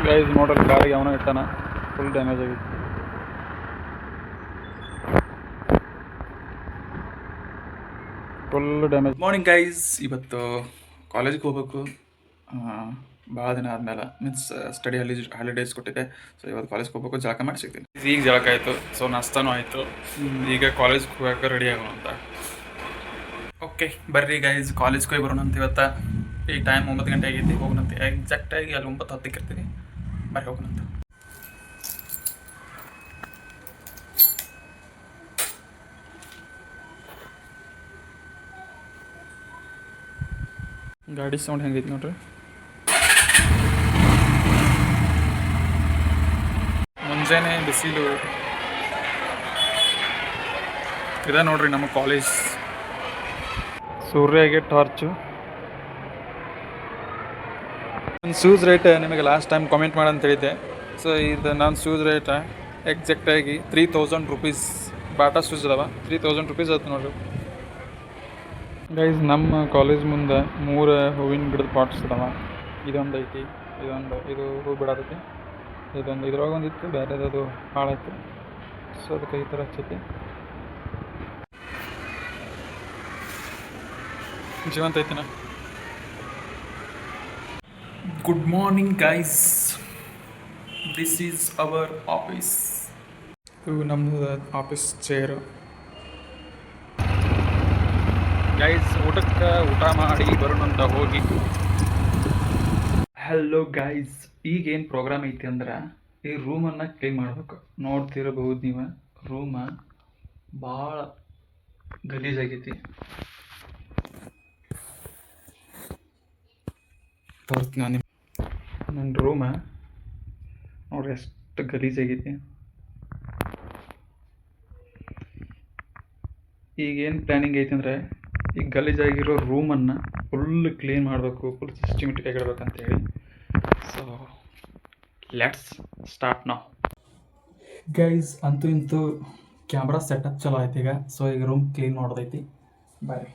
Guys ನೋಡ್ರಿ ಗಾಡಿಗೆ ಅವನ ಇಟ್ಟಾನ, ಫುಲ್ ಡ್ಯಾಮೇಜ್ ಆಗಿತ್ತು. Full damage. ಮಾರ್ನಿಂಗ್ ಗೈಸ್, ಇವತ್ತು ಕಾಲೇಜ್ಗೆ ಹೋಗ್ಬೇಕು. ಭಾಳ ದಿನ ಆದಮೇಲೆ ಮೀನ್ಸ್ ಸ್ಟಡಿ ಹಾಲಿಡೇಸ್ ಕೊಟ್ಟಿದ್ದೆ. ಸೊ ಇವತ್ತು ಕಾಲೇಜ್ಗೆ ಹೋಗ್ಬೇಕು, ಜಳಕ ಮಾಡಿ ಸಿಗ್ತೀನಿ. ಈಗ ಜಳಕ ಆಯಿತು, ಸೊ ನಾಷ್ಟಾನೂ ಆಯಿತು. ಈಗ ಕಾಲೇಜ್ಗೆ ಹೋಗೋಕೆ ರೆಡಿ ಆಗೋಣ ಅಂತ. ಓಕೆ ಬರ್ರಿ ಗೈಸ್, ಕಾಲೇಜ್ಗೆ ಹೋಗಿ ಬರೋಣ ಅಂತ. ಇವತ್ತು ಈ ಟೈಮ್ 9 ಗಂಟೆ ಆಗೈತಿ, ಹೋಗೋಣಂತೆ. ಎಕ್ಸಾಕ್ಟಾಗಿ ಅಲ್ಲಿ 9:10ಕ್ಕೆ ಇರ್ತೀನಿ. ಬರ್ರಿ ಹೋಗೋಣಂತ. ಗಾಡಿ ಸೌಂಡ್ ಹೆಂಗೈತಿ ನೋಡ್ರಿ. ಮುಂಜಾನೆ ಬಿಸಿಲು ಇದೆ ನೋಡ್ರಿ. ನಮ್ಮ ಕಾಲೇಜ್ ಸೂರ್ಯಗೆ ಟಾರ್ಚು. ನನ್ನ ಶೂಸ್ ರೇಟ್ ನಿಮಗೆ ಲಾಸ್ಟ್ ಟೈಮ್ ಕಾಮೆಂಟ್ ಮಾಡಂತ ಹೇಳಿದ್ದೆ. ಸೊ ಇದು ನನ್ನ ಶೂಸ್ ರೇಟ್ ಎಕ್ಸಾಕ್ಟಾಗಿ 3000 ರೂಪೀಸ್. ಬಾಟಾ ಶೂಸ್ ಅದಾವ, 3000 ರೂಪೀಸ್ ಆಯ್ತು ನೋಡ್ರಿ. ಗೈಸ್ ನಮ್ಮ ಕಾಲೇಜ್ ಮುಂದೆ 3 ಹೂವಿನ ಗಿಡದ ಪಾಟ್ಸ್ ಅದಾವ. ಇದೊಂದು ಐತಿ, ಇದು ಹೂ ಬಿಡತೈತಿ. ಇದ್ರೊಳಗೆ ಒಂದಿತ್ತು, ಬೇರೆದದು ಹಾಳಾಯ್ತು. ಸೊ ಅದಕ್ಕೆ ಈ ಥರ ಹಚ್ಚೈತಿ. ಜೀವಂತ ಐತಿನ. Good morning guys, this is our office. ಇದು ನಮ್ಮದು ಆಫೀಸ್ ಚೇರು. ಗೈಸ್ ಊಟ ಮಾಡಿ ಬರೋಣ ಅಂತ ಹೋಗಿ. ಹಲೋ ಗೈಸ್, ಈಗೇನು ಪ್ರೋಗ್ರಾಮ್ ಐತಿ ಅಂದ್ರೆ ಈ ರೂಮನ್ನು ಕ್ಲೀನ್ ಮಾಡ್ಬೇಕು. ನೋಡ್ತಿರಬಹುದು ನೀವು, ರೂಮ ಭಾಳ ಗಲೀಜಾಗೈತಿ. ತೋರಿಸ್ತೀನಿ ನನ್ನ ರೂಮ ನೋಡ್ರಿ ಎಷ್ಟು ಗಲೀಜಾಗೈತಿ. ಈಗೇನು ಪ್ಲ್ಯಾನಿಂಗ್ ಐತಿ ಅಂದರೆ ಈ ಗಲೀಜಾಗಿರೋ ರೂಮನ್ನು ಫುಲ್ ಕ್ಲೀನ್ ಮಾಡಬೇಕು, ಫುಲ್ ಸಿಸ್ಟಮೆಟಿಕ್ ಆಗಿಡ್ಬೇಕಂತೇಳಿ. ಸೊ ಲೆಟ್ಸ್ ಸ್ಟಾರ್ಟ್ ನಾವು. ಗೈಸ್ ಅಂತೂ ಇಂತೂ ಕ್ಯಾಮ್ರಾ ಸೆಟಪ್ ಚಲೋ ಐತಿ ಈಗ. ಸೊ ಈಗ ರೂಮ್ ಕ್ಲೀನ್ ಮಾಡೋದೈತಿ, ಬರ್ರಿ.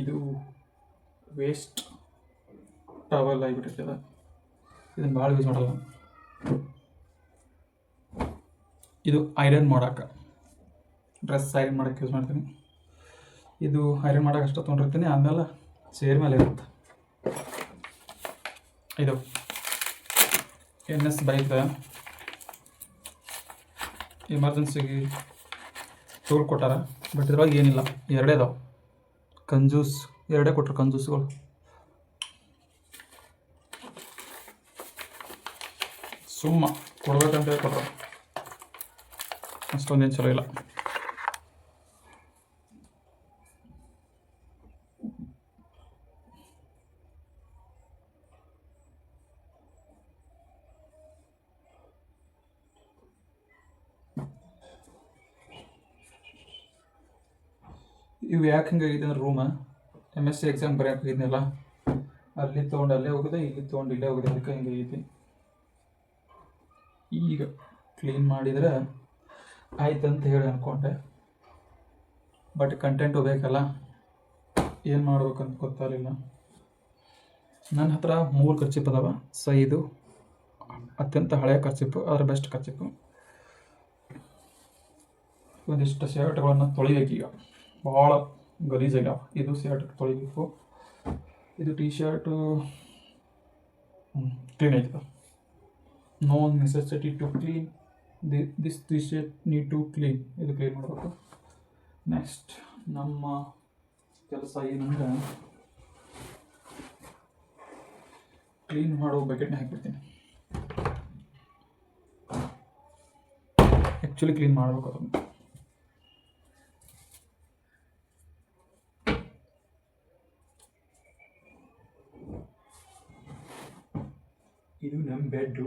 ಇದು ವೇಸ್ಟ್ ಟವಲ್ ಆಗಿಬಿಟ್ಟಿರ್ತದೆ, ಇದನ್ನು ಭಾಳ ಯೂಸ್ ಮಾಡಲ್ಲ. ಇದು ಐರನ್ ಮಾಡೋಕೆ, ಡ್ರೆಸ್ ಐರನ್ ಮಾಡೋಕ್ಕೆ ಯೂಸ್ ಮಾಡ್ತೀನಿ. ಇದು ಐರನ್ ಮಾಡೋಕೆ ಅಷ್ಟು ತೊಗೊಂಡಿರ್ತೀನಿ, ಆಮೇಲೆ ಚೇರ್ ಮೇಲೆ ಇರುತ್ತೆ. ಇದು NS ಬೈಕ್ ಎಮರ್ಜೆನ್ಸಿಗೆ ಟೂಲ್ ಕೊಟ್ಟಾರ, ಬಟ್ ಇದ್ರೊಳಗೆ ಏನಿಲ್ಲ, ಎರಡೇ ಅದಾವೆ ಕಂಜೂಸ್, ಎರಡೇ ಕೊಟ್ಟರು ಕಂಜೂಸ್ಗಳು. ಸುಮ್ಮ ಕೊಡ್ಬೇಕಂತ ಕೊಟ್ಟರು, ಅಷ್ಟೊಂದೇನು ಚಲೋ ಇಲ್ಲ. ಇವು ಯಾಕೆ ಹಿಂಗಾಗಿದೆ ಅಂದ್ರೆ ರೂಮ MSc ಎಕ್ಸಾಮ್ ಬರೆಯೋಕೆ ಹೋಗಿದ್ನಲ್ಲ, ಅಲ್ಲಿ ತೊಗೊಂಡು ಅಲ್ಲೇ ಹೋಗಿದೆ, ಇಲ್ಲಿ ತೊಗೊಂಡು ಇಲ್ಲೇ ಹೋಗಿದೆ, ಅದಕ್ಕೆ ಹಿಂಗಾಗೈತಿ. ಈಗ ಕ್ಲೀನ್ ಮಾಡಿದರೆ ಆಯ್ತಂತ ಹೇಳಿ ಅಂದ್ಕೊಂಡೆ, ಬಟ್ ಕಂಟೆಂಟು ಬೇಕಲ್ಲ, ಏನು ಮಾಡ್ಬೇಕಂತ ಗೊತ್ತಾಗಲಿಲ್ಲ. ನನ್ನ ಹತ್ರ 3 ಕರ್ಚಿಪ್ ಅದಾವ. ಸೊ ಇದು ಅತ್ಯಂತ ಹಳೆಯ ಕರ್ಚಿಪ್ಪು, ಅದರ ಬೆಸ್ಟ್ ಕರ್ಚಿಪ್ಪು. ಒಂದಿಷ್ಟು ಶರ್ಟ್ಗಳನ್ನು ತೊಳಿಬೇಕೀಗ, ಭಾಳ ಗಲೀಜಾಗ್ಯಾವ. ಇದು ಶರ್ಟ್ ತೊಳಿಬೇಕು, ಇದು ಟೀ ಶರ್ಟು ಕ್ಲೀನ್ ಆಯ್ತದ. No necessity to clean this T shirt, need to clean. ಇದು ಕ್ಲೀನ್ ಮಾಡಬೇಕು. ನೆಕ್ಸ್ಟ್ ನಮ್ಮ ಕೆಲಸ ಏನಂದ್ರೆ ಕ್ಲೀನ್ ಮಾಡೋ ಬಕೆಟ್ನ ಹಾಕ್ಬಿಡ್ತೀನಿ. ಆ್ಯಕ್ಚುಲಿ ಕ್ಲೀನ್ ಮಾಡಬೇಕು ಅದನ್ನು. ಇದು ನಮ್ಮ ಬೆಡ್ಡು.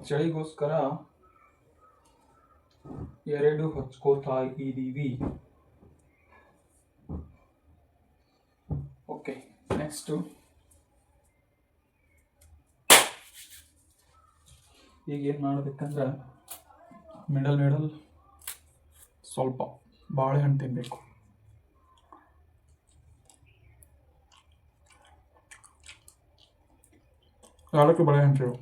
ಚಳಿಗೋಸ್ಕರ 2 ಹಚ್ಕೋತಾ ಇದ್ದೀವಿ. ಓಕೆ, ನೆಕ್ಸ್ಟು ಈಗ ಏನು ಮಾಡಬೇಕಂದ್ರೆ ಮಿಡಲ್ ಸ್ವಲ್ಪ ಬಾಳೆಹಣ್ಣು ತಿನ್ನಬೇಕು. ನಾಲ್ಕು ಬಾಳೆಹಣ್ಣು ತಿನ್ನು.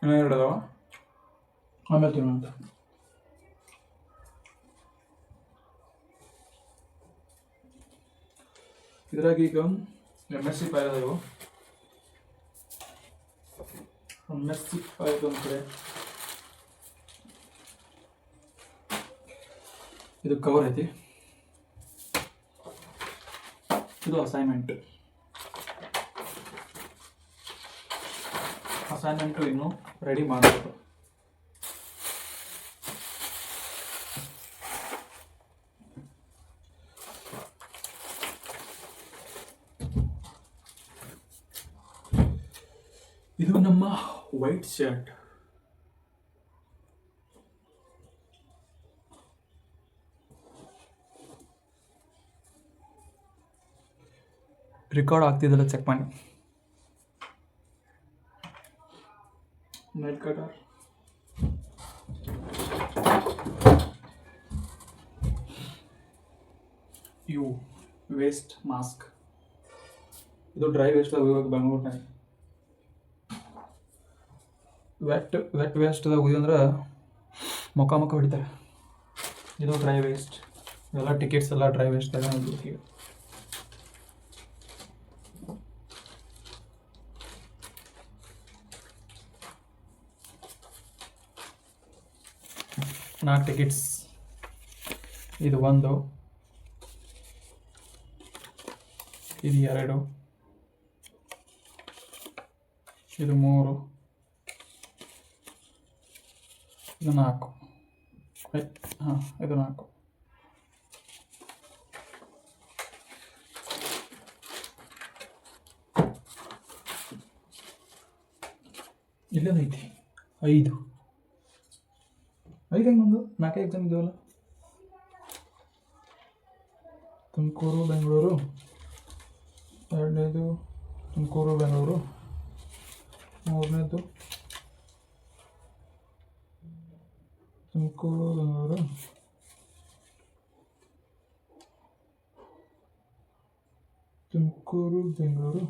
ಇನ್ನೂ 2 ಅದಾವ, ಆಮೇಲೆ ತಿನ್ನೋಂತ. ಇದ್ರಾಗ ಈಗ MSC ಫೈಲ್ ಅದಾವು. MSC ಫೈಲ್ ಒಂದು ಕಡೆ, ಇದು ಕವರ್ ಐತಿ, ಇದು ಅಸೈನ್ಮೆಂಟು ಇನ್ನೂ ರೆಡಿ ಮಾಡಬೇಕು. ಇದು ನಮ್ಮ ವೈಟ್ ಶರ್ಟ್. ರೆಕಾರ್ಡ್ ಆಗ್ತಿದ್ದಲ್ಲ, ಚೆಕ್ ಮಾಡಿ. ನೈಟ್ ಕಟರ್, ಇವು ವೇಸ್ಟ್ ಮಾಸ್ಕ್. ಇದು ಡ್ರೈ ವೇಸ್ಟ್ ಇವಾಗ ಬೆಂಗಳೂರಿನಾಗ ವೆಟ್ ವೇಸ್ಟ್ದಾಗ ಹೋಗಿದಂದ್ರೆ ಮುಖ ಹೊಡಿತಾರೆ. ಇದು ಡ್ರೈ ವೇಸ್ಟ್, ಎಲ್ಲ ಟಿಕೆಟ್ಸ್ ಎಲ್ಲ ಡ್ರೈ ವೇಸ್ಟ್ದಾಗ ಹೋಗಿ. ನಾಲ್ಕು ಟಿಕೆಟ್ಸ್, ಇದು 1, ಇದು 2, ಇದು 3, ಇದು 4. ಇದು 4. ಇಲ್ಲದೈತಿ 5 ಹೆಂಗೆ ಬಂದು 4 ಎಕ್ಸಾಮ್ ಇದೆಯಲ್ಲ. ತುಮಕೂರು ಬೆಂಗಳೂರು, 2ನೇದು ತುಮಕೂರು ಬೆಂಗಳೂರು, 3ನೇದು ತುಮಕೂರು ಬೆಂಗಳೂರು,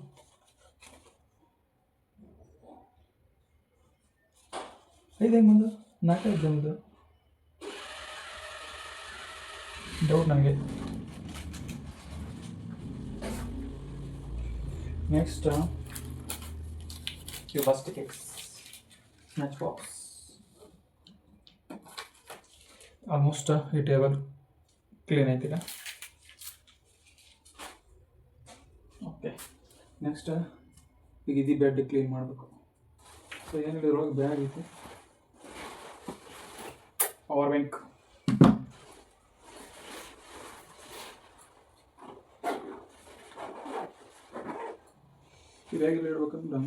5 ಹೆಂಗೆ ಬಂದು 4 ಎಕ್ಸಾಮ್ ಇದು. ಡೌಟ್ ನನಗೆ. Next bus tickets, match box. Almost ಈ ಟೇಬಲ್ ಕ್ಲೀನ್ ಐತಿಲ್ಲ. ಓಕೆ, ನೆಕ್ಸ್ಟ್ ಈಗ ಇದು ಬೆಡ್ ಕ್ಲೀನ್ ಮಾಡಬೇಕು. ಸೊ ಏನಿಲ್ಲ, ಇದ್ರೊಳಗೆ ಬ್ಯಾಗ್ ಐತಿ, ಪವರ್ ಬ್ಯಾಂಕ್, ಈ ಬ್ಯಾಗಿಲ್ಲ ಇಡ್ಬೇಕಂದ್ರೆ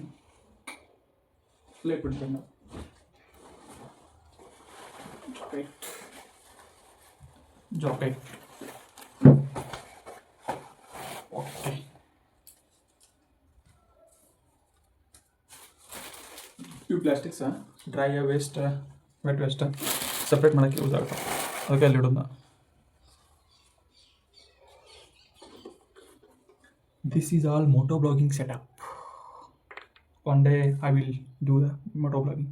ಪ್ಲೇಟ್ ಬಿಡ್ತೇನೆ ನಾವು. ಜಾಕೆಟ್. ಓಕೆ, ಇವು plastics dry waste wet waste separate ಮಾಡೋಕ್ಕೆ ಯೂಸ್ ಆಗುತ್ತೆ, ಅದಕ್ಕೆ ಅಲ್ಲಿ ಇಡೋದು. This is all moto blogging setup. One day I will do the moto blogging.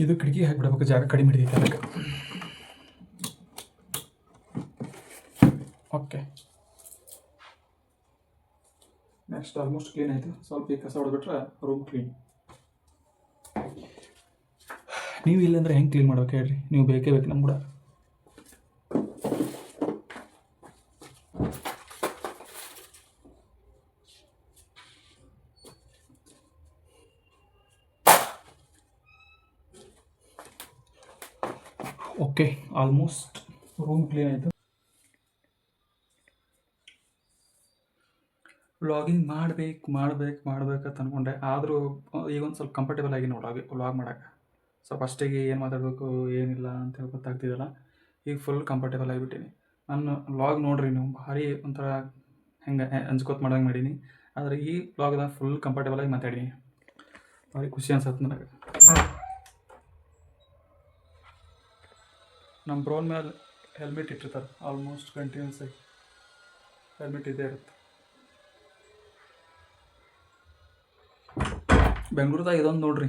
ಇದು ಕಿಟಕಿ ಹಾಕಿಬಿಡ್ಬೇಕು, ಜಾಗ ಕಡಿಮೆ ಹಿಡಿದೈತೆ ಅದಕ್ಕೆ. ಓಕೆ, ನೆಕ್ಸ್ಟ್ ಆಲ್ಮೋಸ್ಟ್ ಕ್ಲೀನ್ ಆಯಿತು. ಸ್ವಲ್ಪ ಈ ಕಸ ಹೊಡೆದ್ಬಿಟ್ರೆ ರೂಮ್ ಕ್ಲೀನ್. ನೀವು ಇಲ್ಲಂದ್ರೆ ಹೆಂಗೆ ಕ್ಲೀನ್ ಮಾಡ್ಬೇಕು ಹೇಳ್ರಿ, ನೀವು ಬೇಕೇ ಬೇಕು ನಮ್ಮ ಕೂಡ. ಓಕೆ, ಆಲ್ಮೋಸ್ಟ್ ರೂಮ್ ಕ್ಲೀನ್ ಆಯಿತು. ವ್ಲಾಗಿಂಗ್ ಮಾಡ್ಬೇಕಂತ ಅಂದ್ಕೊಂಡೆ, ಆದರೂ ಈಗ ಒಂದು ಸ್ವಲ್ಪ ಕಂಫರ್ಟೇಬಲ್ ಆಗಿ ವ್ಲಾಗ್ ಮಾಡೋಕ್ಕೆ. ಸೊ ಫಸ್ಟಿಗೆ ಏನು ಮಾತಾಡಬೇಕು ಏನಿಲ್ಲ ಅಂತ ಗೊತ್ತಾಗ್ತಿದ್ದಲ್ಲ, ಈಗ ಫುಲ್ ಕಂಫರ್ಟೇಬಲ್ ಆಗಿಬಿಟ್ಟೀನಿ. ನಾನು ವ್ಲಾಗ್ ನೋಡ್ರಿ ನೀವು, ಭಾರಿ ಒಂಥರ ಹೆಂಗೆ ಅಂಜ್ಕೋತ ಮಾಡೋಂಗೆ ಮಾಡೀನಿ. ಆದರೆ ಈ ವ್ಲಾಗ್ದಾಗ ಫುಲ್ ಕಂಫರ್ಟೇಬಲ್ ಆಗಿ ಮಾತಾಡೀನಿ, ಭಾರಿ ಖುಷಿ ಅನ್ಸತ್ತೆ ನನಗೆ. ನಮ್ಮ ಬ್ರೋನ್ ಮೇಲೆ ಹೆಲ್ಮೆಟ್ ಇಟ್ಟಿರ್ತಾರೆ, ಆಲ್ಮೋಸ್ಟ್ ಕಂಟಿನ್ಯೂಸ್ ಆಗಿ ಹೆಲ್ಮೆಟ್ ಇದ್ದೇ ಇರುತ್ತೆ. ಬೆಂಗ್ಳೂರ್ದಾಗ ಇದೊಂದು ನೋಡ್ರಿ,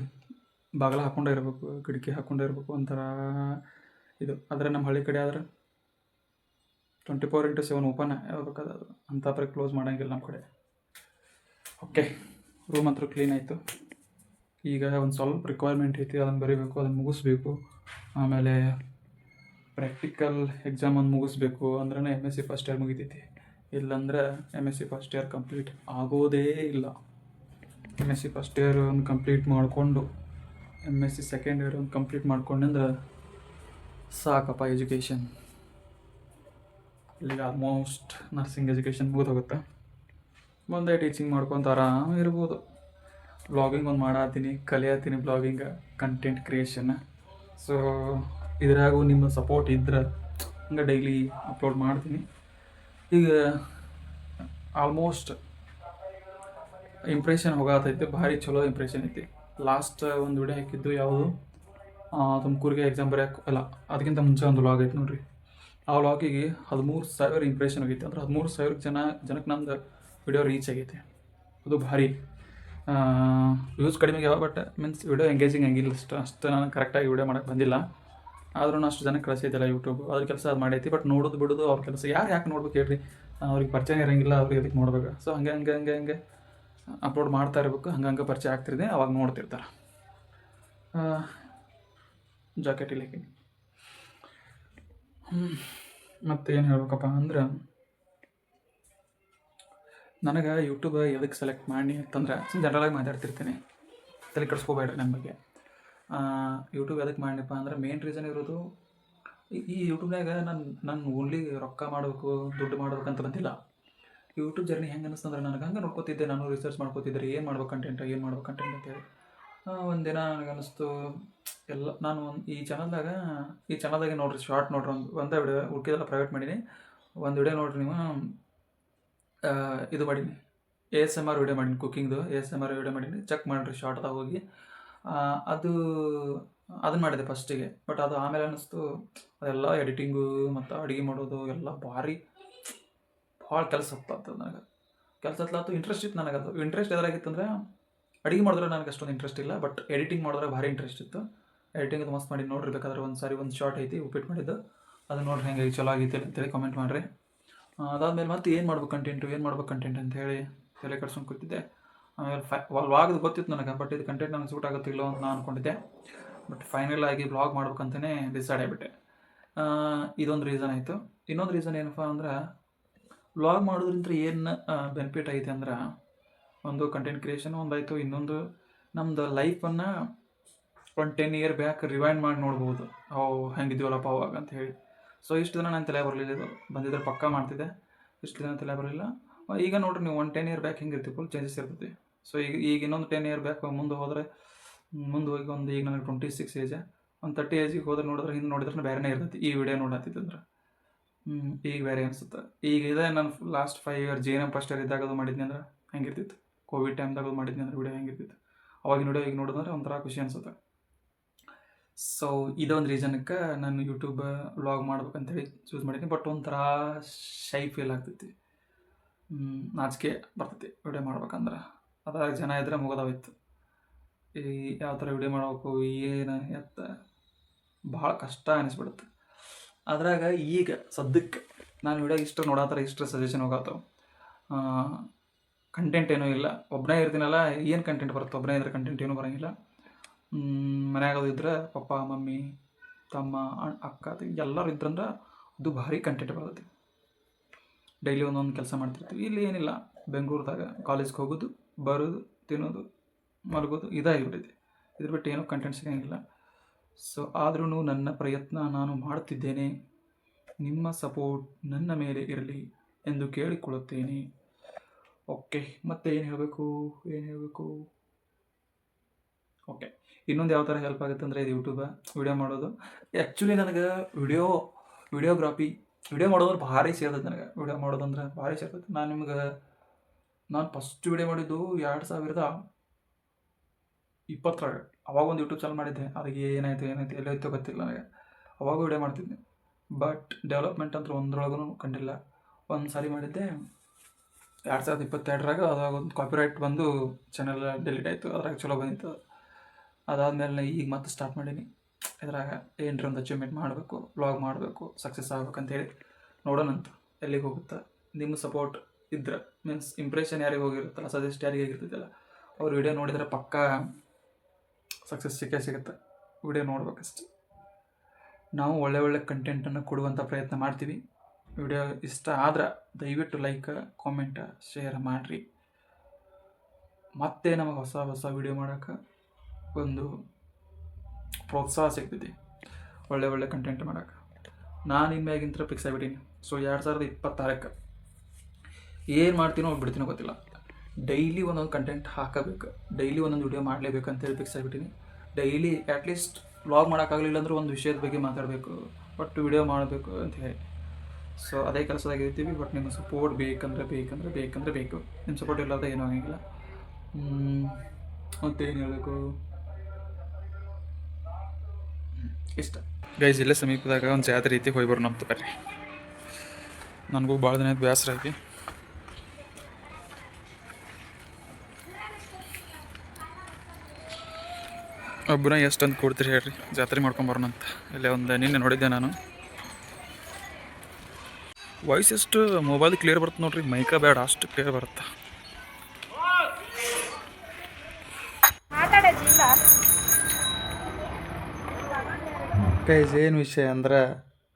ಬಾಗಿಲ ಹಾಕ್ಕೊಂಡೇ ಇರಬೇಕು, ಕಿಟಕಿ ಹಾಕ್ಕೊಂಡೇ ಇರಬೇಕು, ಒಂಥರ ಇದು. ಆದರೆ ನಮ್ಮ ಹಳ್ಳಿ ಕಡೆ ಆದ್ರೆ 24x7 ಓಪನ್ ಯಾವ್ದು ಅಂಥ ಪರಿ ಕ್ಲೋಸ್ ಮಾಡೋಂಗಿಲ್ಲ ನಮ್ಮ ಕಡೆ. ಓಕೆ, ರೂಮ್ ಅಂತೂ ಕ್ಲೀನ್ ಆಯಿತು. ಈಗ ಒಂದು ಸ್ವಲ್ಪ ರಿಕ್ವೈರ್ಮೆಂಟ್ ಐತಿ, ಅದನ್ನು ಬರೀಬೇಕು, ಅದನ್ನು ಮುಗಿಸ್ಬೇಕು. ಆಮೇಲೆ ಪ್ರಾಕ್ಟಿಕಲ್ ಎಕ್ಸಾಮ್ ಒಂದು ಮುಗಿಸ್ಬೇಕು ಅಂದ್ರೆ MSc ಫಸ್ಟ್ ಇಯರ್ ಮುಗಿತೈತಿ. ಇಲ್ಲಾಂದ್ರೆ MSc ಫಸ್ಟ್ ಇಯರ್ ಕಂಪ್ಲೀಟ್ ಆಗೋದೇ ಇಲ್ಲ. MSc ಫಸ್ಟ್ ಇಯರ್ ಒಂದು ಕಂಪ್ಲೀಟ್ ಮಾಡಿಕೊಂಡು MSc ಸೆಕೆಂಡ್ ಇಯರ್ ಒಂದು ಕಂಪ್ಲೀಟ್ ಮಾಡ್ಕೊಂಡ್ರೆ ಸಾಕಪ್ಪ ಎಜುಕೇಷನ್. ಇಲ್ಲಿಗೆ ಆಲ್ಮೋಸ್ಟ್ ನರ್ಸಿಂಗ್ ಎಜುಕೇಷನ್ ಮುಗಿದೋಗುತ್ತೆ. ಮುಂದೆ ಟೀಚಿಂಗ್ ಮಾಡ್ಕೊತ ಆರಾಮ ಇರ್ಬೋದು. ಬ್ಲಾಗಿಂಗ್ ಒಂದು ಮಾಡತ್ತೀನಿ, ಕಲಿಯತ್ತೀನಿ ಬ್ಲಾಗಿಂಗ್, ಕಂಟೆಂಟ್ ಕ್ರಿಯೇಷನ್. ಸೊ ಇದ್ರಾಗೂ ನಿಮ್ಮ ಸಪೋರ್ಟ್ ಇದ್ರೆ ಹಂಗೆ ಡೈಲಿ ಅಪ್ಲೋಡ್ ಮಾಡ್ತೀನಿ. ಈಗ ಆಲ್ಮೋಸ್ಟ್ ಇಂಪ್ರೆಷನ್ ಹೋಗತೈತೆ, ಭಾರಿ ಚಲೋ ಇಂಪ್ರೆಷನ್ ಐತಿ. ಲಾಸ್ಟ್ ಒಂದು ವಿಡಿಯೋ ಹಾಕಿದ್ದು ಯಾವುದು, ತುಮಕೂರಿಗೆ ಎಕ್ಸಾಮ್ ಬರೆಯೋಕೆ ಅಲ್ಲ, ಅದಕ್ಕಿಂತ ಮುಂಚೆ ಒಂದು ವ್ಲಾಗ್ ಐತೆ ನೋಡಿರಿ. ಆ ವ್ಲಾಗಿಗೆ 13,000 ಇಂಪ್ರೆಷನ್ ಹೋಗೈತೆ. ಅಂದ್ರೆ 13,000 ಜನಕ್ಕೆ ನಮ್ದು ವಿಡಿಯೋ ರೀಚ್ ಆಗೈತೆ. ಅದು ಭಾರಿ ವ್ಯೂಸ್ ಕಡಿಮೆ ಆಗ್ಯಾವ, ಬಟ್ ಮೀನ್ಸ್ ವಿಡಿಯೋ ಎಂಗೇಜಿಂಗ್ ಆಗಿಲ್ಲ. ಅಷ್ಟು ನಾನು ಕರೆಕ್ಟಾಗಿ ವಿಡಿಯೋ ಮಾಡೋಕ್ಕೆ ಬಂದಿಲ್ಲ. ಆದ್ರೂ ಅಷ್ಟು ಜನಕ್ಕೆ ಕಳಿಸೈತಿಲ್ಲ ಯೂಟ್ಯೂಬ್, ಅದ್ರ ಕೆಲಸ ಅದು ಮಾಡೈತಿ. ಬಟ್ ನೋಡೋದು ಬಿಡೋದು ಅವ್ರ ಕೆಲಸ. ಯಾಕೆ ನೋಡ್ಬೇಕು ಹೇಳ್ರಿ, ಅವ್ರಿಗೆ ಪರಿಚಯ ಇರೋಂಗಿಲ್ಲ, ಅವ್ರಿಗೆ ಅದಕ್ಕೆ ನೋಡ್ಬೇಕು. ಸೊ ಹಂಗೆ ಅಪ್ಲೋಡ್ ಮಾಡ್ತಾ ಇರಬೇಕು, ಹಂಗೆ ಪರಿಚಯ ಆಗ್ತಿರ್ದೆ, ಅವಾಗ ನೋಡ್ತಿರ್ತಾರೆ. ಜಾಕೆಟ್ ಇಲ್ಲಿಗೆ ಮತ್ತು ಏನು ಹೇಳ್ಬೇಕಪ್ಪ ಅಂದ್ರೆ, ನನಗೆ ಯೂಟ್ಯೂಬ್ ಎದಕ್ಕೆ ಸೆಲೆಕ್ಟ್ ಮಾಡಿ ಅಂತಂದ್ರೆ, ಜನರಲಾಗಿ ಮಾತಾಡ್ತಿರ್ತೀನಿ, ತಲೆ ಕೆಡಿಸ್ಕೋಬೇಡ್ರಿ ನನ್ನ ಬಗ್ಗೆ. ಯೂಟ್ಯೂಬ್ ಎದಕ್ಕೆ ಮಾಡಿನಪ್ಪ ಅಂದ್ರೆ ಮೇನ್ ರೀಸನ್ ಇರೋದು, ಈ ಯೂಟ್ಯೂಬ್ನಾಗ ನಾನು ಓನ್ಲಿ ರೊಕ್ಕ ಮಾಡಬೇಕು, ದುಡ್ಡು ಮಾಡ್ಬೇಕಂತ ಬಂದಿಲ್ಲ. ಯೂಟ್ಯೂಬ್ ಜರ್ನಿ ಹೆಂಗೆ ಅನ್ನಿಸ್ತಂದ್ರೆ, ನನಗೆ ಹಂಗೆ ನೋಡ್ಕೋತಿದ್ದೆ, ನಾನು ರಿಸರ್ಚ್ ಮಾಡ್ಕೋತಿದ್ದೆ ಏನು ಮಾಡ್ಬೇಕು ಕಂಟೆಂಟ್ ಅಂತೇಳಿ. ಒಂದಿನ ನನಗೆ ಅನ್ನಿಸ್ತು, ಎಲ್ಲ ನಾನು ಈ ಚಾನಲ್ದಾಗೆ ನೋಡ್ರಿ, ಶಾರ್ಟ್ ನೋಡ್ರಿ, ಒಂದೇ ವಿಡಿಯೋ ಉಳ್ಕಿದೆಲ್ಲ ಪ್ರೈವೇಟ್ ಮಾಡೀನಿ. ಒಂದು ವಿಡಿಯೋ ನೋಡ್ರಿ ನೀವು, ಇದು ಮಾಡೀನಿ, ASMR ವಿಡಿಯೋ ಮಾಡೀನಿ, ಕುಕ್ಕಿಂಗ್ದು ASMR ವಿಡಿಯೋ ಮಾಡೀನಿ. ಚೆಕ್ ಮಾಡಿರಿ ಶಾರ್ಟ್ದಾಗ ಹೋಗಿ. ಅದನ್ನು ಮಾಡಿದೆ ಫಸ್ಟಿಗೆ. ಬಟ್ ಅದು ಆಮೇಲೆ ಅನ್ನಿಸ್ತು, ಅದೆಲ್ಲ ಎಡಿಟಿಂಗು ಮತ್ತು ಅಡುಗೆ ಮಾಡೋದು ಎಲ್ಲ ಭಾಳ ಕೆಲಸ ಹತ್ತದ. ನನಗೆ ಕೆಲಸ ಹತ್ತಲಾತು, ಇಂಟ್ರೆಸ್ಟ್ ಇತ್ತು ನನಗೆ. ಅದು ಇಂಟ್ರೆಸ್ಟ್ ಎದಾರಾಗಿತ್ತಂದ್ರೆ, ಅಡುಗೆ ಮಾಡಿದ್ರೆ ನನಗೆ ಅಷ್ಟೊಂದು ಇಂಟ್ರೆಸ್ಟ್ ಇಲ್ಲ, ಬಟ್ ಎಡಿಟಿಂಗ್ ಮಾಡಿದ್ರೆ ಭಾರಿ ಇಂಟ್ರೆಸ್ಟ್ ಇತ್ತು. ಎಡಿಟಿಂಗ್ ಅದು ಮಸ್ತ್ ಮಾಡಿ ನೋಡ್ರಿ, ಬೇಕಾದ್ರೆ ಒಂದು ಶಾರ್ಟ್ ಐತಿ ಉಪ್ಪಿಟ್ಟು ಮಾಡಿದ್ದು, ಅದು ನೋಡ್ರಿ ಹೆಂಗೆ ಚಲೋ ಆಗೈತಿ ಅಂತೇಳಿ ಕಾಮೆಂಟ್ ಮಾಡಿರಿ. ಅದಾದಮೇಲೆ ಮತ್ತೆ ಏನು ಮಾಡ್ಬೇಕು ಕಂಟೆಂಟ್ ಅಂತೇಳಿ ತಲೆ ಕಟ್ಸ್ಕೊಂಡು ಕೂತಿದ್ದೆ. ಆಮೇಲೆ ವ್ಲಾಗ್ದು ಗೊತ್ತಿತ್ತು ನನಗೆ, ಬಟ್ ಇದು ಕಂಟೆಂಟ್ ನನಗೆ ಸೂಟ್ ಆಗುತ್ತಿಲ್ಲ ಅಂತ ನಾನು ಅಂದ್ಕೊಂಡಿದ್ದೆ. ಬಟ್ ಫೈನಲ್ ಆಗಿ ವ್ಲಾಗ್ ಮಾಡ್ಬೇಕಂತಲೇ ಡಿಸೈಡ್ ಆಗಿಬಿಟ್ಟೆ. ಇದೊಂದು ರೀಸನ್ ಆಯಿತು. ಇನ್ನೊಂದು ರೀಸನ್ ಏನಪ್ಪ ಅಂದ್ರೆ, ವ್ಲಾಗ್ ಮಾಡೋದ್ರಿಂದ ಏನು ಬೆನಿಫಿಟ್ ಐತೆ ಅಂದ್ರೆ, ಒಂದು ಕಂಟೆಂಟ್ ಕ್ರಿಯೇಷನ್ ಒಂದಾಯಿತು, ಇನ್ನೊಂದು ನಮ್ಮದು ಲೈಫನ್ನು ಒಂದು 10 ಇಯರ್ ಬ್ಯಾಕ್ ರಿವೈಂಡ್ ಮಾಡಿ ನೋಡ್ಬೋದು, ಅವು ಹೆಂಗಿದ್ದೀವಲ್ಲಪ್ಪ ಅವಾಗ ಅಂತ ಹೇಳಿ. ಸೊ ಇಷ್ಟು ದಿನ ನಾನು ತಲೆ ಬರಲಿಲ್ಲ, ಇದು ಬಂದಿದ್ರೆ ಪಕ್ಕ ಮಾಡ್ತಿದ್ದೆ. ಇಷ್ಟು ದಿನ ತಲೆ ಬರಲಿಲ್ಲ. ಈಗ ನೋಡ್ರಿ ನೀವು, ಒಂದು 10 ಇಯರ್ ಬ್ಯಾಕ್ ಹಿಂಗೆ ಇರ್ತೀವಿ, ಫುಲ್ ಚೇಂಜಸ್ ಇರ್ತೈತಿ. ಸೊ ಈಗ ಇನ್ನೊಂದು 10 ಇಯರ್ ಬ್ಯಾಕ್ ಮುಂದೆ ಹೋಗಿ ಈಗ ನನಗೆ 26 ಏಜ್, ಒಂದು 30 ಏಜಿಗೆ ಹೋದ್ರೆ ನೋಡಿದ್ರೆ, ಹಿಂದೆ ನೋಡಿದ್ರೆ ಬೇರೆನೇ ಇರ್ತೈತಿ. ಈ ವಿಡಿಯೋ ನೋಡತ್ತಿತ್ತಂದ್ರೆ ಈಗ ಬೇರೆ ಅನಿಸುತ್ತೆ. ಈಗ ಇದೆ ನಾನು last 5 year JNM first year ಇದ್ದಾಗ ಅದು ಮಾಡಿದ್ನಿ ಅಂದ್ರೆ ಹೆಂಗಿರ್ತಿತ್ತು, ಕೋವಿಡ್ ಟೈಮ್ದಾಗ ಅದು ಮಾಡಿದ್ನಿ ಅಂದ್ರೆ ವಿಡಿಯೋ ಹೆಂಗಿರ್ತಿತ್ತು, ಅವಾಗಿನ ವಿಡಿಯೋ ಈಗ ನೋಡಿದ್ರೆ ಒಂಥರ ಖುಷಿ ಅನಿಸುತ್ತೆ. ಸೊ ಇದೊಂದು ರೀಸನ್ಗೆ ನಾನು ಯೂಟ್ಯೂಬ್ ವ್ಲಾಗ್ ಮಾಡ್ಬೇಕಂತೇಳಿ ಚೂಸ್ ಮಾಡಿದ್ದೀನಿ. ಬಟ್ ಒಂಥರ ಶೈ ಫೀಲ್ ಆಗ್ತೈತಿ, ನಾಚಿಕೆ ಬರ್ತೈತಿ ವಿಡಿಯೋ ಮಾಡ್ಬೇಕಂದ್ರೆ. ಅದ್ರಾಗ ಜನ ಇದ್ರೆ ಮುಗೋದಾವಿತ್ತು. ಈ ಯಾವ ಥರ ವಿಡಿಯೋ ಮಾಡಬೇಕು, ಏನು ಭಾಳ ಕಷ್ಟ ಅನಿಸ್ಬಿಡುತ್ತೆ. ಅದ್ರಾಗ ಈಗ ಸದ್ಯಕ್ಕೆ ನಾನು ವಿಡಿಯೋ ಇಷ್ಟು ನೋಡತ್ತಾರೆ, ಇಷ್ಟು ಸಜೆಷನ್ ಹೋಗತ್ತವ. ಕಂಟೆಂಟ್ ಏನೂ ಇಲ್ಲ, ಒಬ್ಬನೇ ಇರ್ತೀನಲ್ಲ, ಏನು ಕಂಟೆಂಟ್ ಬರುತ್ತೆ, ಒಬ್ಬನೇ ಇದ್ರೆ ಕಂಟೆಂಟ್ ಏನೂ ಬರೋಂಗಿಲ್ಲ. ಮನ್ಯಾಗದು ಇದ್ರೆ ಪಪ್ಪ, ಮಮ್ಮಿ, ತಮ್ಮ, ಅಕ್ಕ, ಎಲ್ಲರೂ ಇದ್ರಂದ್ರೆ ಅದು ಭಾರಿ ಕಂಟೆಂಟ್ ಬರ್ತೈತಿ. ಡೈಲಿ ಒಂದೊಂದು ಕೆಲಸ ಮಾಡ್ತಿರ್ತೀವಿ. ಇಲ್ಲಿ ಏನಿಲ್ಲ, ಬೆಂಗಳೂರದಾಗ ಕಾಲೇಜ್ಗೆ ಹೋಗೋದು, ಬರೋದು, ತಿನ್ನೋದು, ಮಲಗೋದು, ಇದಾಗಿಬಿಟ್ಟೈತಿ. ಇದ್ರ ಬಿಟ್ಟು ಏನೂ ಕಂಟೆಂಟ್ ಸಿಗೋಂಗಿಲ್ಲ. ಸೊ ಆದ್ರೂ ನನ್ನ ಪ್ರಯತ್ನ ನಾನು ಮಾಡುತ್ತಿದ್ದೇನೆ. ನಿಮ್ಮ ಸಪೋರ್ಟ್ ನನ್ನ ಮೇಲೆ ಇರಲಿ ಎಂದು ಕೇಳಿಕೊಳ್ಳುತ್ತೇನೆ. ಓಕೆ, ಮತ್ತೆ ಏನು ಹೇಳಬೇಕು ಓಕೆ, ಇನ್ನೊಂದು ಯಾವ ಥರ ಹೆಲ್ಪ್ ಆಗುತ್ತೆ ಅಂದರೆ, ಇದು ಯೂಟ್ಯೂಬ್ ವಿಡಿಯೋ ಮಾಡೋದು. ಆ್ಯಕ್ಚುಲಿ ನನಗೆ ವಿಡಿಯೋಗ್ರಾಫಿ ವಿಡಿಯೋ ಮಾಡೋದ್ರೆ ಭಾರಿ ಸೇರ್ತೈತೆ. ನನಗೆ ವಿಡಿಯೋ ಮಾಡೋದಂದ್ರೆ ಭಾರಿ ಸೇರ್ತೈತೆ. ನಾನು ಫಸ್ಟ್ ವಿಡಿಯೋ ಮಾಡಿದ್ದು 2020 ಅವಾಗ ಒಂದು ಯೂಟ್ಯೂಬ್ ಚಾನಲ್ ಮಾಡಿದ್ದೆ. ಅದಕ್ಕೆ ಏನಾಯಿತು ಎಲ್ಲೋಯ್ತೋ ಗೊತ್ತಿಲ್ಲ ನನಗೆ. ಅವಾಗ ವಿಡಿಯೋ ಮಾಡ್ತಿದ್ದೆ. ಬಟ್ ಡೆವಲಪ್ಮೆಂಟ್ ಅಂತೂ ಒಂದ್ರೊಳಗೂ ಕಂಡಿಲ್ಲ. ಒಂದು ಸಾರಿ ಮಾಡಿದ್ದೆ 2022ರಾಗ, ಅದಾಗ ಒಂದು ಕಾಪಿರೈಟ್ ಬಂದು ಚಾನಲ್ ಡಿಲೀಟ್ ಆಯಿತು. ಅದ್ರಾಗ ಚಲೋ ಬಂದಿತ್ತು. ಅದಾದಮೇಲೆ ಈಗ ಮತ್ತೆ ಸ್ಟಾರ್ಟ್ ಮಾಡೀನಿ. ಇದ್ರಾಗ ಏನರ ಒಂದು ಅಚೀವ್ಮೆಂಟ್ ಮಾಡಬೇಕು, ವ್ಲಾಗ್ ಮಾಡಬೇಕು, ಸಕ್ಸಸ್ ಆಗ್ಬೇಕಂತೇಳಿ ನೋಡೋಣಂತ ಎಲ್ಲಿಗೆ ಹೋಗುತ್ತೆ. ನಿಮ್ಮ ಸಪೋರ್ಟ್ ಇದ್ರೆ ಮೀನ್ಸ್ ಇಂಪ್ರೆಷನ್ ಯಾರಿಗೆ ಹೋಗಿರುತ್ತಲ್ಲ, ಸಜೆಸ್ಟ್ ಯಾರಿಗೆ ಆಗಿರ್ತೈತಲ್ಲ, ಅವ್ರು ವಿಡಿಯೋ ನೋಡಿದರೆ ಪಕ್ಕಾ ಸಕ್ಸಸ್ ಸಿಗುತ್ತೆ. ವಿಡಿಯೋ ನೋಡ್ಬೇಕಷ್ಟೆ. ನಾವು ಒಳ್ಳೆ ಕಂಟೆಂಟನ್ನು ಕೊಡುವಂಥ ಪ್ರಯತ್ನ ಮಾಡ್ತೀವಿ. ವಿಡಿಯೋ ಇಷ್ಟ ಆದ್ರೆ ದಯವಿಟ್ಟು ಲೈಕ್, ಕಾಮೆಂಟ್, ಶೇರ್ ಮಾಡಿರಿ. ಮತ್ತೆ ನಮಗೆ ಹೊಸ ವಿಡಿಯೋ ಮಾಡೋಕ್ಕೆ ಒಂದು ಪ್ರೋತ್ಸಾಹ ಸಿಗ್ತೈತಿ, ಒಳ್ಳೆ ಕಂಟೆಂಟ್ ಮಾಡೋಕ್ಕೆ. ನಾನು ಇನ್ಮ್ಯಾಗಿಂತ ಫಿಕ್ಸ್ ಆಗಿಬಿಟ್ಟೀನಿ. ಸೊ 2026ಕ್ಕೆ ಏನು ಮಾಡ್ತೀನೋ ಬಿಡ್ತೀನೋ ಗೊತ್ತಿಲ್ಲ. ಡೈಲಿ ಒಂದೊಂದು ಕಂಟೆಂಟ್ ಹಾಕಬೇಕು, ಡೈಲಿ ಒಂದೊಂದು ವಿಡಿಯೋ ಮಾಡಲೇಬೇಕು ಅಂತೇಳಿ ಫಿಕ್ಸ್ ಆಗಿಬಿಟ್ಟೀನಿ. ಡೈಲಿ ಅಟ್ಲೀಸ್ಟ್ ವ್ಲಾಗ್ ಮಾಡೋಕ್ಕಾಗಲಿಲ್ಲ ಅಂದ್ರೆ ಒಂದು ವಿಷಯದ ಬಗ್ಗೆ ಮಾತಾಡಬೇಕು, ಬಟ್ ವಿಡಿಯೋ ಮಾಡಬೇಕು ಅಂತ ಹೇಳಿ. ಸೊ ಅದೇ ಕೆಲಸದಾಗಿರ್ತೀವಿ. ಬಟ್ ನಿಮ್ಮ ಸಪೋರ್ಟ್ ಬೇಕಂದ್ರೆ ಬೇಕು. ನಿಮ್ಮ ಸಪೋರ್ಟ್ ಇಲ್ಲದ ಏನೂ ಆಗಂಗಿಲ್ಲ. ಮತ್ತೇನು ಹೇಳಬೇಕು, ಇಷ್ಟ ಗೈಸ್. ಇಲ್ಲೇ ಸಮೀಪದಾಗ ಒಂದು ಜಾತ್ರೆ ರೀತಿ ಹೋಗಿ ಬರೋಣ ಅಂತ ಬರ್ರಿ. ನನಗೂ ಭಾಳ ದಿನ ಬೇಸರ ಆಗಿ ಒಬ್ಬನ ಎಷ್ಟು ಅಂತ ಕೊಡ್ತೀರಿ ಹೇಳ್ರಿ, ಜಾತ್ರೆ ಮಾಡ್ಕೊಂಬರೋಣ ಅಂತ. ಇಲ್ಲೇ ಒಂದು ನಿನ್ನೆ ನೋಡಿದ್ದೆ ನಾನು. ವಾಯ್ಸ್ ಎಷ್ಟು ಮೊಬೈಲ್ ಕ್ಲಿಯರ್ ಬರುತ್ತೆ ನೋಡ್ರಿ, ಮೈಕ ಬೇಡ ಅಷ್ಟು ಕ್ಲಿಯರ್ ಬರುತ್ತೆ. ಗೈಸ್ ಏನು ವಿಷಯ ಅಂದ್ರೆ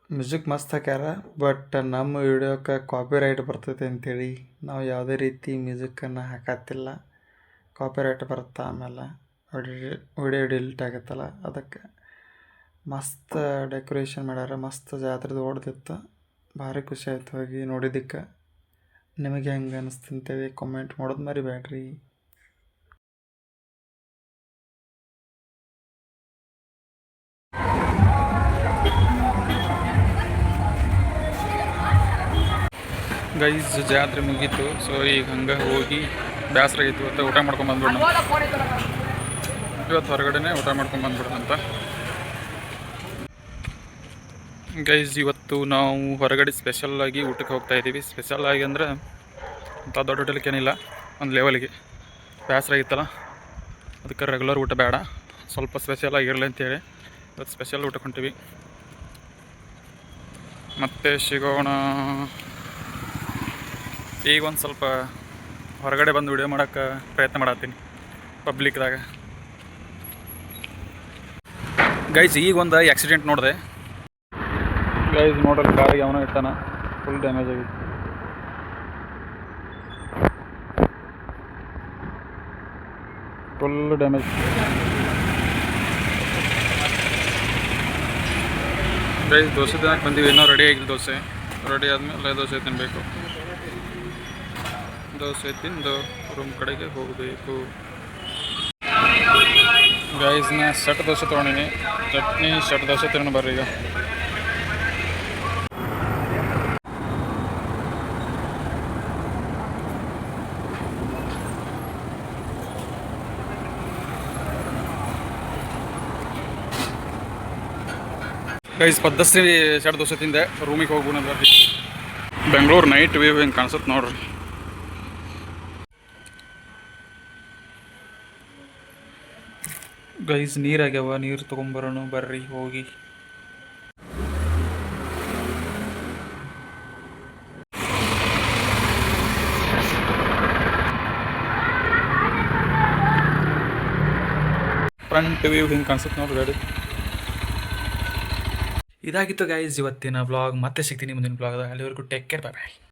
ಮ್ಯೂಸಿಕ್ ಮಸ್ತ್ ಹಾಕ್ಯಾರ, ಬಟ್ ನಮ್ಮ ವಿಡಿಯೋಕ್ಕೆ ಕಾಪಿರೈಟ್ ಬರ್ತೈತೆ ಅಂತೇಳಿ ನಾವು ಯಾವುದೇ ರೀತಿ ಮ್ಯೂಸಿಕ್ಕನ್ನು ಹಾಕತ್ತಿಲ್ಲ. ಕಾಪಿರೈಟ್ ಬರುತ್ತೆ, ಆಮೇಲೆ ವಿಡಿಯೋ ಡಿಲೀಟ್ ಆಗುತ್ತಲ್ಲ, ಅದಕ್ಕೆ. ಮಸ್ತ್ ಡೆಕೋರೇಷನ್ ಮಾಡ್ಯಾರ, ಮಸ್ತ್ ಜಾತ್ರೆದು ಓಡ್ದಿತ್ತು. ಭಾರಿ ಖುಷಿ ಆಯ್ತು ಹೋಗಿ ನೋಡಿದ್ದಕ್ಕೆ. ನಿಮಗೆ ಹೆಂಗೆ ಅನಿಸ್ತು ಅಂತೇಳಿ ಕಾಮೆಂಟ್ ಮಾಡೋದು ಮರಿಬೇಡ್ರಿ. ಗೈಸ್ ಜಾತ್ರೆ ಮುಗೀತು. ಸೊ ಈಗ ಹಂಗೆ ಹೋಗಿ ಬೇಸರ ಆಗಿತ್ತು ಅಂತ ಊಟ ಮಾಡ್ಕೊಂಡು ಬಂದ್ಬಿಡೋಣ. ಇವತ್ತು ಹೊರಗಡೆನೇ ಊಟ ಮಾಡ್ಕೊಂಡು ಬಂದ್ಬಿಡೋಣ ಅಂತ. ಗೈಸ್ ಇವತ್ತು ನಾವು ಹೊರಗಡೆ ಸ್ಪೆಷಲ್ಲಾಗಿ ಊಟಕ್ಕೆ ಹೋಗ್ತಾ ಇದ್ದೀವಿ. ಸ್ಪೆಷಲ್ಲಾಗಿ ಅಂದರೆ ಅಂಥ ದೊಡ್ಡ ಹೋಟೆಲ್ಗೆ ಏನಿಲ್ಲ, ಒಂದು ಲೆವೆಲಿಗೆ. ಬೇಸರ ಆಗಿತ್ತಲ್ಲ, ಅದಕ್ಕೆ ರೆಗ್ಯುಲರ್ ಊಟ ಬೇಡ, ಸ್ವಲ್ಪ ಸ್ಪೆಷಲಾಗಿರಲಿ ಅಂತೇಳಿ ಇವತ್ತು ಸ್ಪೆಷಲ್ ಊಟಕ್ಕೆ ಹೊಂಟೀವಿ. ಮತ್ತೆ ಸಿಗೋಣ. ಈಗ ಒಂದು ಸ್ವಲ್ಪ ಹೊರಗಡೆ ಬಂದು ವಿಡಿಯೋ ಮಾಡೋಕ್ಕೆ ಪ್ರಯತ್ನ ಮಾಡತ್ತೀನಿ ಪಬ್ಲಿಕ್ದಾಗ. ಗೈಸ್ ಈಗ ಒಂದು ಆಕ್ಸಿಡೆಂಟ್ ನೋಡಿದೆ. ಗೈಸ್ ನೋಡ್ರಿ, ಕಾರಿಗೆ ಅವನ ಇಟ್ಟಾನ, ಫುಲ್ ಡ್ಯಾಮೇಜ್ ಆಗಿತ್ತು. Full damage. ಗೈಸ್ ದೋಸೆ ತಿನ್ನಕ್ಕೆ ಬಂದೀವಿ, ಇನ್ನೂ ರೆಡಿ ಆಗಿಲ್ಲ. ದೋಸೆ ರೆಡಿ ಆದಮೇಲೆ ದೋಸೆ ತಿನ್ನಬೇಕು. ದೋಸೆ ತಿಂದು ರೂಮ್ ಕಡೆಗೆ ಹೋಗಬೇಕು. ಗೈಸ್ ನಾ ಸೆಟ್ ದೋಸೆ ತೊಗೊಂಡಿನಿ, ಚಟ್ನಿ ಸೆಟ್ ದೋಸೆ ತಿನ್ನೋಣ ಬರ್ರಿ ಈಗ. ಗೈಸ್ ಪದ್ದಸ್ತಿ ಸೆಟ್ ದೋಸೆ ತಿಂದೆ, ರೂಮಿಗೆ ಹೋಗ್ಬೋಣ ಬರ್ರಿ. ಬೆಂಗಳೂರು ನೈಟ್ ವ್ಯೂ ಹಿಂಗೆ ಕಾಣಿಸುತ್ತೆ ನೋಡ್ರಿ. ಗೈಸ್ ನೀರಾಗ್ಯಾವ, ನೀರು ತೊಗೊಂಬರೋಣ ಬರ್ರಿ ಹೋಗಿ. ಫ್ರಂಟ್ ವ್ಯೂ ಹಿಂಗೆ ಕಾಣಿಸುತ್ತೆ ನೋಡ್ರಿ ಗಾಡಿ. ಇದಾಗಿತ್ತು ಗೈಸ್ ಇವತ್ತಿನ ಬ್ಲಾಗ್. ಮತ್ತೆ ಸಿಗ್ತೀನಿ ಮುಂದಿನ ಬ್ಲಾಗ್ದಾಗ. ಅಲ್ಲಿವರೆಗೂ ಟೇಕ್ ಕೇರ್, ಬಾಯ್.